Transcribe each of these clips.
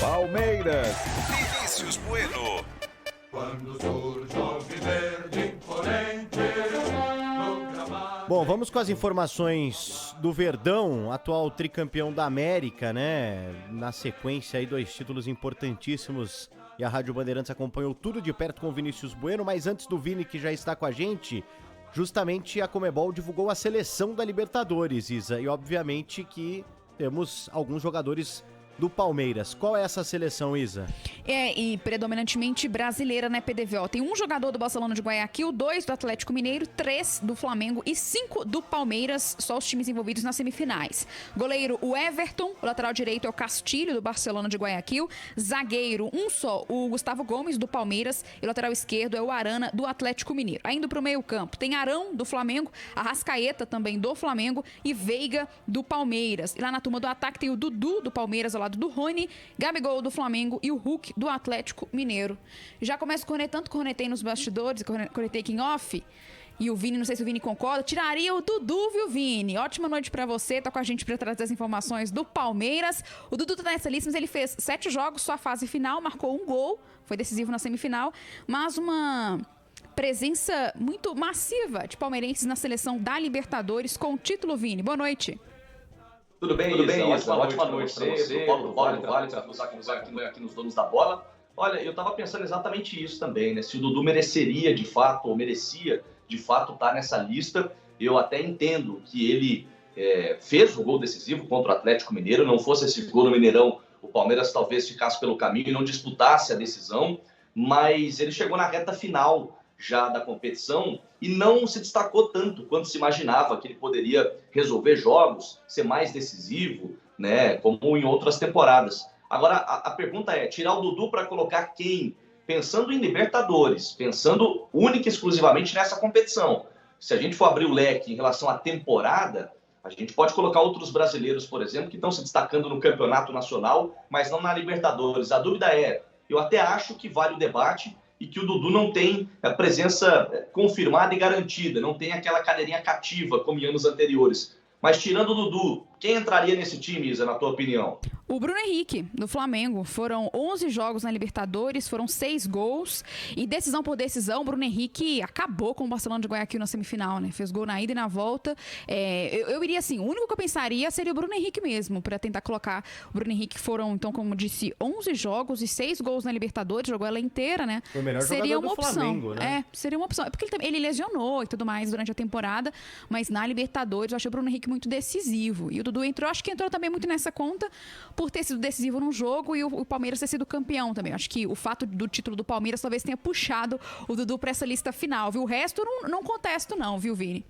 Palmeiras. Vinícius Bueno. Quando surge o alviverde imponente no gramado. Bom, vamos com as informações do Verdão, atual tricampeão da América, né? Na sequência aí, 2 títulos importantíssimos. E a Rádio Bandeirantes acompanhou tudo de perto com o Vinícius Bueno. Mas antes do Vini, que já está com a gente, justamente a Conmebol divulgou a seleção da Libertadores, Isa. E obviamente que temos alguns jogadores do Palmeiras. Qual é essa seleção, Isa? E predominantemente brasileira, né, PDVO? Tem um jogador do Barcelona de Guayaquil, 2 do Atlético Mineiro, 3 do Flamengo e 5 do Palmeiras, só os times envolvidos nas semifinais. Goleiro, o Everton, o lateral direito é o Castilho, do Barcelona de Guayaquil, zagueiro, um só, o Gustavo Gomes, do Palmeiras, e o lateral esquerdo é o Arana, do Atlético Mineiro. Indo pro meio campo, tem Arão, do Flamengo, Arrascaeta, também do Flamengo, e Veiga, do Palmeiras. E lá na turma do ataque tem o Dudu, do Palmeiras, ao lado do Rony, Gabigol do Flamengo e o Hulk do Atlético Mineiro. Já começo cornetando, cornetei nos bastidores, cornetei aqui em off, e o Vini, não sei se o Vini concorda, tiraria o Dudu, viu, Vini? Ótima noite pra você, tá com a gente pra trazer as informações do Palmeiras. O Dudu tá nessa lista, mas ele fez 7 jogos, sua fase final, marcou 1 gol, foi decisivo na semifinal, mas uma presença muito massiva de palmeirenses na seleção da Libertadores com o título, Vini. Boa noite. Tudo bem, Isa? Ótima noite para você, Paulo Vale, para nos acompanhar aqui nos Donos da Bola. Olha, eu estava pensando exatamente isso também, né? Se o Dudu mereceria de fato, ou merecia de fato estar nessa lista. Eu até entendo que ele fez o gol decisivo contra o Atlético Mineiro. Não fosse esse gol no Mineirão, o Palmeiras talvez ficasse pelo caminho e não disputasse a decisão. Mas ele chegou na reta final já da competição e não se destacou tanto quanto se imaginava que ele poderia resolver jogos, ser mais decisivo, né, como em outras temporadas. Agora, a pergunta é, tirar o Dudu para colocar quem? Pensando em Libertadores, pensando única e exclusivamente nessa competição. Se a gente for abrir o leque em relação à temporada, a gente pode colocar outros brasileiros, por exemplo, que estão se destacando no campeonato nacional, mas não na Libertadores. A dúvida é, eu até acho que vale o debate, e que o Dudu não tem a presença confirmada e garantida, não tem aquela cadeirinha cativa como em anos anteriores. Mas tirando o Dudu, quem entraria nesse time, Isa, na tua opinião? O Bruno Henrique, do Flamengo. Foram 11 jogos na Libertadores, foram 6 gols. E decisão por decisão, o Bruno Henrique acabou com o Barcelona de Guayaquil na semifinal, né? Fez gol na ida e na volta. Eu iria assim, o único que eu pensaria seria o Bruno Henrique mesmo, para tentar colocar o Bruno Henrique. Foram, então, como disse, 11 jogos e 6 gols na Libertadores, jogou ela inteira, né? Foi o melhor seria jogador uma do opção. Flamengo, né? Seria uma opção. É porque ele lesionou e tudo mais durante a temporada, mas na Libertadores eu achei o Bruno Henrique muito decisivo. E o Dudu entrou, acho que entrou também muito nessa conta por ter sido decisivo num jogo e o Palmeiras ter sido campeão também. Acho que o fato do título do Palmeiras talvez tenha puxado o Dudu para essa lista final, viu? O resto eu não contesto não, viu, Vini?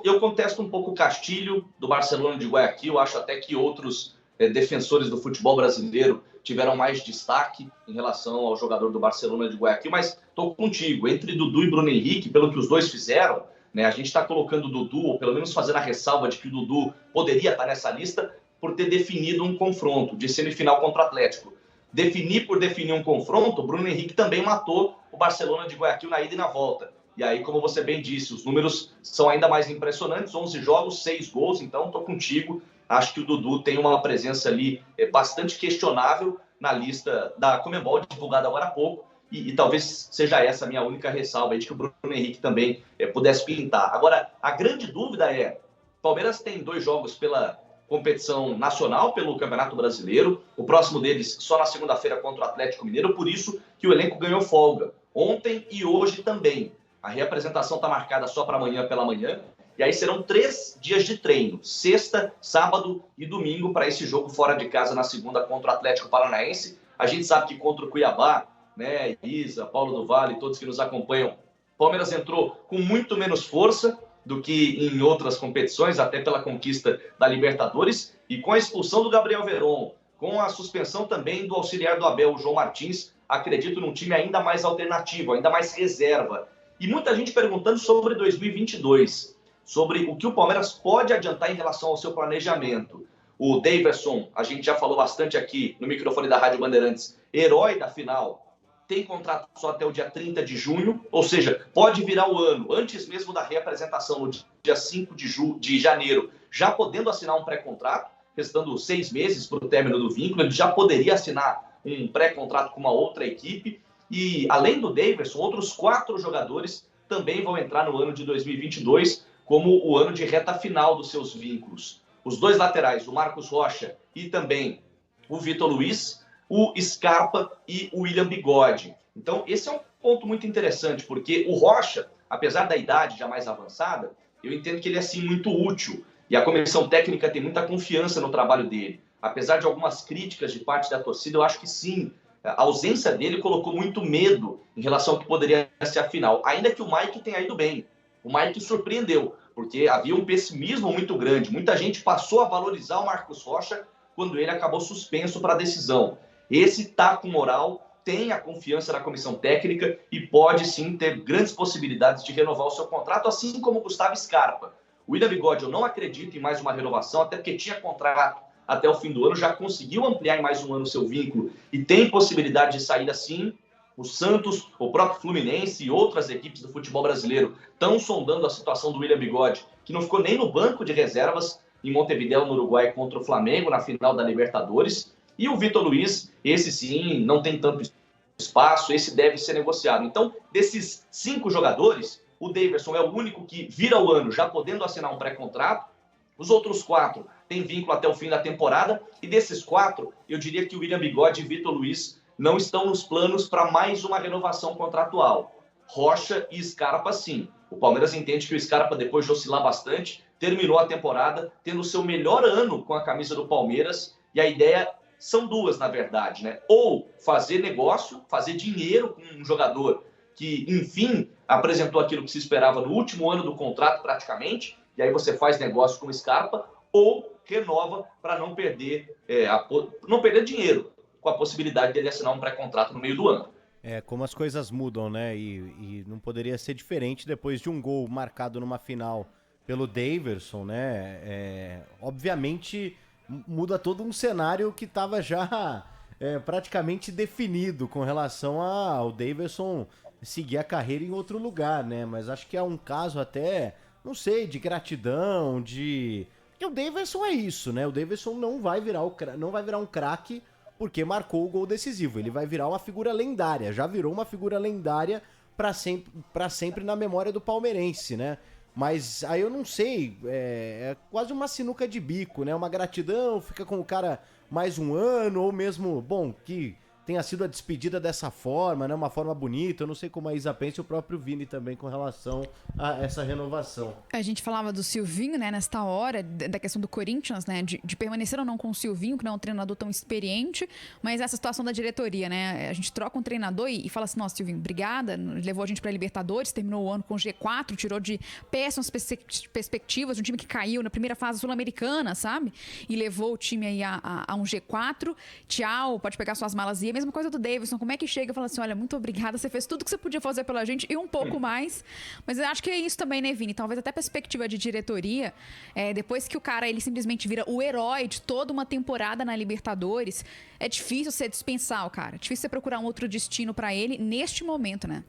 Eu contesto um pouco o Castilho, do Barcelona de Guayaquil. Acho até que outros defensores do futebol brasileiro tiveram mais destaque em relação ao jogador do Barcelona de Guayaquil, mas estou contigo. Entre Dudu e Bruno Henrique, pelo que os dois fizeram, né, a gente está colocando o Dudu, ou pelo menos fazendo a ressalva de que o Dudu poderia estar nessa lista por ter definido um confronto de semifinal contra o Atlético. Definir por definir um confronto, o Bruno Henrique também matou o Barcelona de Guayaquil na ida e na volta. E aí, como você bem disse, os números são ainda mais impressionantes, 11 jogos, 6 gols, então estou contigo. Acho que o Dudu tem uma presença ali bastante questionável na lista da Conmebol, divulgada agora há pouco, e talvez seja essa a minha única ressalva, aí, de que o Bruno Henrique também pudesse pintar. Agora, a grande dúvida é, o Palmeiras tem 2 jogos pela competição nacional, pelo Campeonato Brasileiro, o próximo deles só na segunda-feira contra o Atlético Mineiro, por isso que o elenco ganhou folga, ontem e hoje também. A reapresentação está marcada só para amanhã pela manhã, e aí serão 3 dias de treino, sexta, sábado e domingo, para esse jogo fora de casa na segunda contra o Atlético Paranaense. A gente sabe que contra o Cuiabá, né, Isa, Paulo do Vale, todos que nos acompanham, o Palmeiras entrou com muito menos força do que em outras competições, até pela conquista da Libertadores, e com a expulsão do Gabriel Veron, com a suspensão também do auxiliar do Abel, o João Martins, acredito num time ainda mais alternativo, ainda mais reserva. E muita gente perguntando sobre 2022, sobre o que o Palmeiras pode adiantar em relação ao seu planejamento. O Daverson, a gente já falou bastante aqui no microfone da Rádio Bandeirantes, herói da final, tem contrato só até o dia 30 de junho, ou seja, pode virar o ano, antes mesmo da reapresentação, no dia 5 de janeiro, já podendo assinar um pré-contrato. restando 6 meses para o término do vínculo, ele já poderia assinar um pré-contrato com uma outra equipe. E, além do Daverson, outros 4 jogadores também vão entrar no ano de 2022 como o ano de reta final dos seus vínculos. Os 2 laterais, o Marcos Rocha e também o Vitor Luiz, o Scarpa e o William Bigode. Então, esse é um ponto muito interessante, porque o Rocha, apesar da idade já mais avançada, eu entendo que ele é, sim, muito útil. E a comissão técnica tem muita confiança no trabalho dele. Apesar de algumas críticas de parte da torcida, eu acho que sim, a ausência dele colocou muito medo em relação ao que poderia ser a final. Ainda que o Mike tenha ido bem. O Mike surpreendeu, porque havia um pessimismo muito grande. Muita gente passou a valorizar o Marcos Rocha quando ele acabou suspenso para a decisão. Esse está com moral, tem a confiança da comissão técnica e pode sim ter grandes possibilidades de renovar o seu contrato, assim como o Gustavo Scarpa. O William Bigode, eu não acredito em mais uma renovação, até porque tinha contrato até o fim do ano, já conseguiu ampliar em mais um ano o seu vínculo e tem possibilidade de sair assim. O Santos, o próprio Fluminense e outras equipes do futebol brasileiro estão sondando a situação do William Bigode, que não ficou nem no banco de reservas em Montevidéu, no Uruguai, contra o Flamengo, na final da Libertadores. E o Vitor Luiz, esse sim, não tem tanto espaço, esse deve ser negociado. Então, desses 5 jogadores, o Daverson é o único que vira o ano já podendo assinar um pré-contrato. Os outros 4 têm vínculo até o fim da temporada. E desses 4, eu diria que o William Bigode e Vitor Luiz não estão nos planos para mais uma renovação contratual. Rocha e Scarpa, sim. O Palmeiras entende que o Scarpa, depois de oscilar bastante, terminou a temporada tendo o seu melhor ano com a camisa do Palmeiras. E a ideia são 2, na verdade, né? Ou fazer negócio, fazer dinheiro com um jogador que, enfim, apresentou aquilo que se esperava no último ano do contrato, praticamente, e aí você faz negócio com o Scarpa, ou renova para não perder dinheiro, com a possibilidade dele assinar um pré-contrato no meio do ano. Como as coisas mudam, né? E não poderia ser diferente depois de um gol marcado numa final pelo Daverson, né? Obviamente muda todo um cenário que estava já praticamente definido com relação ao Daverson seguir a carreira em outro lugar, né? Mas acho que é um caso até, não sei, de gratidão, de... Porque o Daverson é isso, né? O Daverson não vai virar um craque porque marcou o gol decisivo. Ele vai virar uma figura lendária. Já virou uma figura lendária para sempre na memória do palmeirense, né? Mas aí eu não sei, é quase uma sinuca de bico, né? Uma gratidão, fica com o cara mais um ano, ou mesmo, bom, que tenha sido a despedida dessa forma, né? Uma forma bonita. Eu não sei como a Isa pensa e o próprio Vini também com relação a essa renovação. A gente falava do Silvinho, né, nesta hora, da questão do Corinthians, né, de permanecer ou não com o Silvinho, que não é um treinador tão experiente, mas essa situação da diretoria, né? A gente troca um treinador e fala assim, nossa, Silvinho, obrigada, levou a gente pra Libertadores, terminou o ano com G4, tirou de péssimas perspectivas de um time que caiu na primeira fase sul-americana, sabe? E levou o time aí a um G4, tchau, pode pegar suas malas e ir. Mesma coisa do Daverson, como é que chega e fala assim, olha, muito obrigada, você fez tudo que você podia fazer pela gente e um pouco mais. Mas eu acho que é isso também, né, Vini? Talvez até perspectiva de diretoria, depois que o cara, ele simplesmente vira o herói de toda uma temporada na Libertadores, é difícil você dispensar o cara, é difícil você procurar um outro destino pra ele neste momento, né?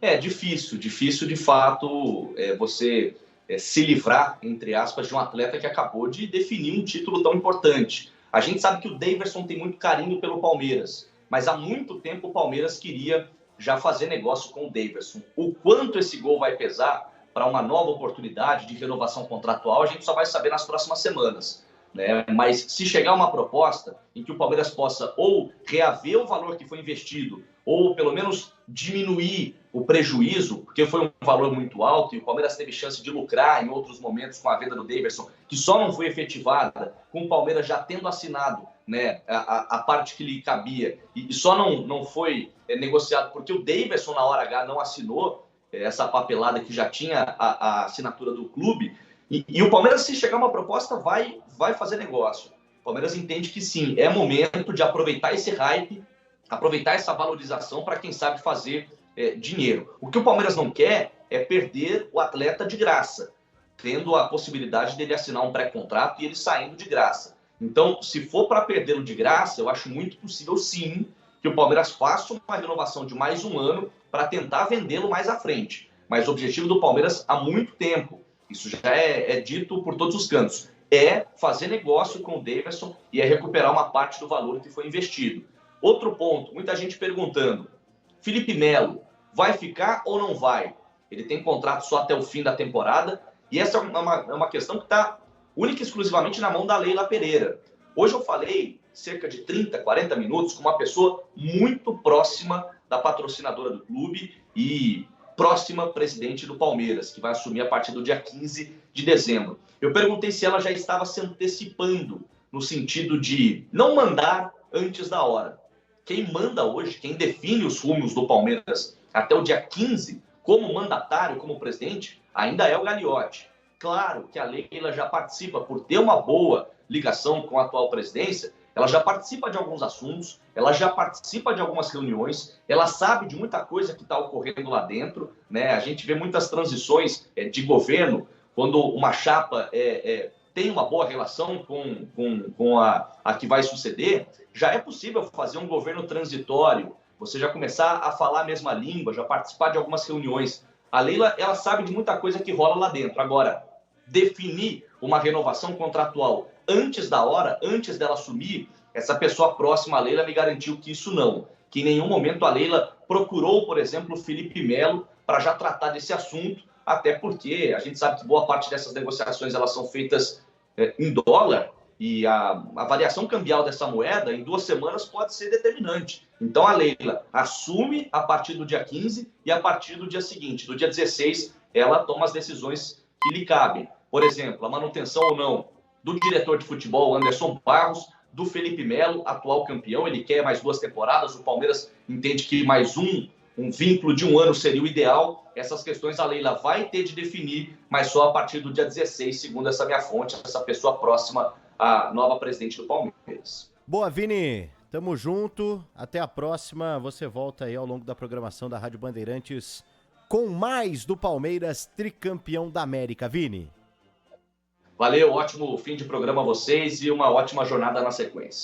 É difícil de fato você se livrar, entre aspas, de um atleta que acabou de definir um título tão importante. A gente sabe que o Daverson tem muito carinho pelo Palmeiras, mas há muito tempo o Palmeiras queria já fazer negócio com o Daverson. O quanto esse gol vai pesar para uma nova oportunidade de renovação contratual, a gente só vai saber nas próximas semanas, né? Mas se chegar uma proposta em que o Palmeiras possa ou reaver o valor que foi investido, ou pelo menos diminuir o prejuízo, porque foi um valor muito alto e o Palmeiras teve chance de lucrar em outros momentos com a venda do Daverson, que só não foi efetivada, com o Palmeiras já tendo assinado, né, a parte que lhe cabia, e só não foi negociado porque o Daverson, na hora H, não assinou essa papelada que já tinha a assinatura do clube, e o Palmeiras, se chegar uma proposta, vai fazer negócio. O Palmeiras entende que sim, é momento de aproveitar esse hype, aproveitar essa valorização para, quem sabe, fazer dinheiro. O que o Palmeiras não quer é perder o atleta de graça, tendo a possibilidade dele assinar um pré-contrato e ele saindo de graça. Então, se for para perdê-lo de graça, eu acho muito possível, sim, que o Palmeiras faça uma renovação de mais um ano para tentar vendê-lo mais à frente. Mas o objetivo do Palmeiras há muito tempo, isso já é dito por todos os cantos, é fazer negócio com o Davidson e é recuperar uma parte do valor que foi investido. Outro ponto, muita gente perguntando, Felipe Melo vai ficar ou não vai? Ele tem contrato só até o fim da temporada e essa é uma questão que está única e exclusivamente na mão da Leila Pereira. Hoje eu falei cerca de 30, 40 minutos com uma pessoa muito próxima da patrocinadora do clube e próxima presidente do Palmeiras, que vai assumir a partir do dia 15 de dezembro. Eu perguntei se ela já estava se antecipando no sentido de não mandar antes da hora. Quem manda hoje, quem define os rumos do Palmeiras até o dia 15, como mandatário, como presidente, ainda é o Gagliotti. Claro que a Leila já participa, por ter uma boa ligação com a atual presidência, ela já participa de alguns assuntos, ela já participa de algumas reuniões, ela sabe de muita coisa que está ocorrendo lá dentro, né? A gente vê muitas transições de governo, quando uma chapa tem uma boa relação com a que vai suceder, já é possível fazer um governo transitório, você já começar a falar a mesma língua, já participar de algumas reuniões. A Leila, ela sabe de muita coisa que rola lá dentro. Agora, definir uma renovação contratual antes da hora, antes dela assumir, essa pessoa próxima à Leila me garantiu que isso não. Que em nenhum momento a Leila procurou, por exemplo, o Felipe Melo para já tratar desse assunto, até porque a gente sabe que boa parte dessas negociações elas são feitas em dólar e a variação cambial dessa moeda em 2 semanas pode ser determinante. Então a Leila assume a partir do dia 15 e a partir do dia seguinte, do dia 16, ela toma as decisões que lhe cabem. Por exemplo, a manutenção ou não do diretor de futebol, Anderson Barros, do Felipe Melo, atual campeão, ele quer mais 2 temporadas, o Palmeiras entende que mais um vínculo de 1 ano seria o ideal. Essas questões a Leila vai ter de definir, mas só a partir do dia 16, segundo essa minha fonte, essa pessoa próxima à nova presidente do Palmeiras. Boa, Vini, tamo junto, até a próxima, você volta aí ao longo da programação da Rádio Bandeirantes com mais do Palmeiras, tricampeão da América, Vini. Valeu, ótimo fim de programa a vocês e uma ótima jornada na sequência.